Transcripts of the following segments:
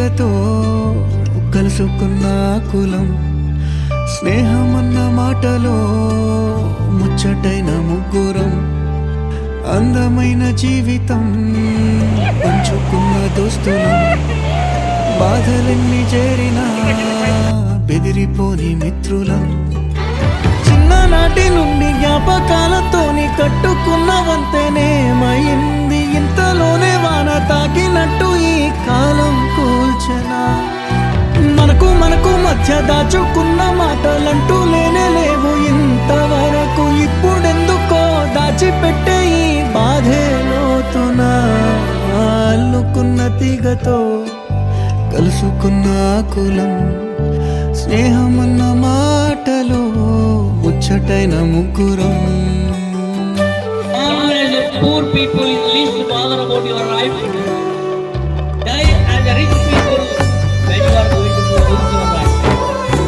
తీగతో కలుసుకున్న కులం, స్నేహమన్న మాటలో ముచ్చటైన ముగ్గురం, అందమైన జీవితం పంచుకున్న దోస్తులం, బాధలెన్ని చేరినా బెదిరిపోని మిత్రులం, చిన్ననాటి నుండి జ్ఞాపకాలతోని కట్టుకున్న వంతెనేమైంది, ఇంతలోనే వాన తాకినట్టు ఈ కాలం కూల్చెనా, మనకు మధ్య దాచుకున్న మాటలంటూ లేనే లేవు ఇంతవరకు, ఇప్పుడెందుకో దాచిపెట్టే ఈ బాధే లోతున, అల్లుకున్న తీగతో కలుసుకున్న కులం, స్నేహమన్న మాటలో ముచ్చటైన ముగ్గురం. Poor people least bother about your life. Die as a rich people when you are going to lose your life.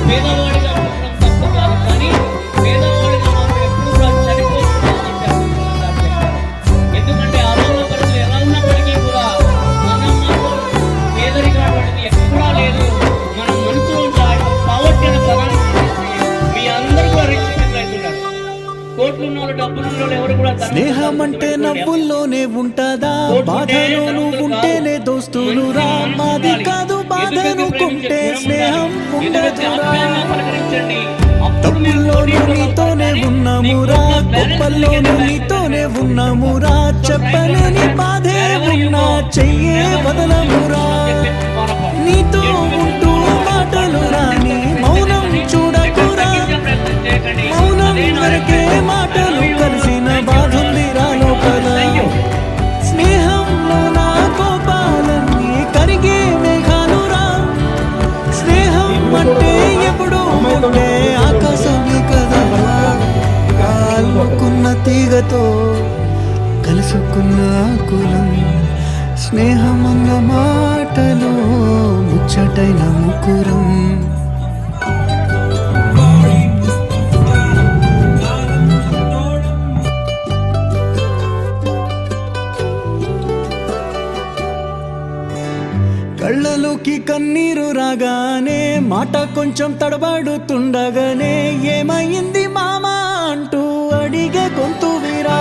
పేదవాడిగా ఉండడం తప్పు కాదు, కానీ పేదవాడిగా మనం ఎప్పుడు కూడా చనిపోతున్నామంటే ఎందుకంటే ఆలోచన పరిస్థితులు ఎలా ఉన్నప్పటికీ కూడా మనం మాత్రం పేదరికం అనేది ఎక్కడా లేదు. మనం మనసులో పావర్టీ అనే పదాన్ని మీ అందరూ కూడా రిచ్ పీపుల్ అవుతున్నారు. స్నేహం అంటే నవ్వుల్లోనే ఉంటదా, బాధలోనూ ఉంటేనే దోస్తులు రా, మాది కాదు బాధనుకుంటే స్నేహం ఉండదురా, తప్పుల్లోనూ నీతోనే ఉన్నామురా, గొప్పల్లోనూ నీతోనే ఉన్నామురా, చెప్పలేని బాధే ఉన్నా చెయ్యే వదలమురా, నీతో ఉంటూ మాటలు రాని మౌనం చూడకురా, మౌనం వరకే మాటలు కలిసిన బాధుందిరా లోపల, స్నేహంలో నా కోపాలన్నీ కరిగే మేఘాలురా, స్నేహం అంటే ఎప్పుడు ఉండే ఆకాశమే కదా, కాలుకున్న తీగతో కలుసుకున్న కులం, స్నేహమన్న మాటలో ముచ్చటైన ముగ్గురం. కళ్ళలోకి కన్నీరు రాగానే మాట కొంచెం తడబడుతుండగానే ఏమైంది మామా అంటూ అడిగే గొంతు వీరా,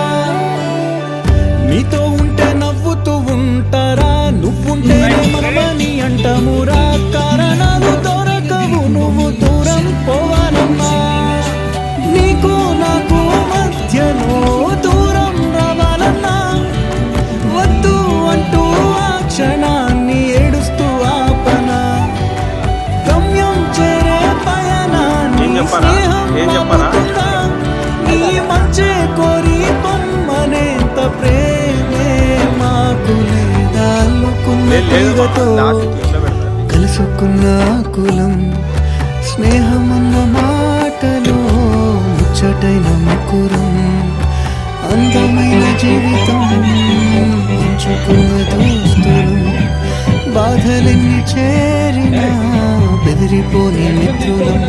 నీతో ఉంటే నవ్వుతూ ఉంటారా, నువ్వుంటే మనమని అంటామురా, కారణాలు దొరకవు నువ్వు దూరం పోవాలన్నా, నీకు నాకు మధ్యలో దూరం రావాలన్నా, వద్దు అంటూ ఆ క్షణాన్ని ఏడుస్తూ ఆపన, గమ్యం చేరే పయనాన్ని స్నేహం ఆపుతుందా, నీ మంచే కోరి పొమ్మనేంత ప్రేమే మాకు లేదా, అల్లుకున్న తీగతో కలుసుకున్న కులం, స్నేహమన్న మాటలో ముచ్చటైన ముగ్గురం, అందమైన జీవితం పంచుకున్న దోస్తులు, బాధలెన్ని చేరినా బెదిరిపోని మిత్రులం.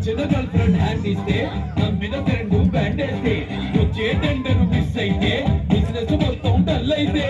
చిన్న గర్ల్ ఫ్రెండ్ హ్యాండ్ ఇస్తే నా మీద ఫ్రెండ్ బ్యాండ్ వేస్తే వచ్చే టెండర్ మిస్ అయితే బిజినెస్ మొత్తం డల్ అయితే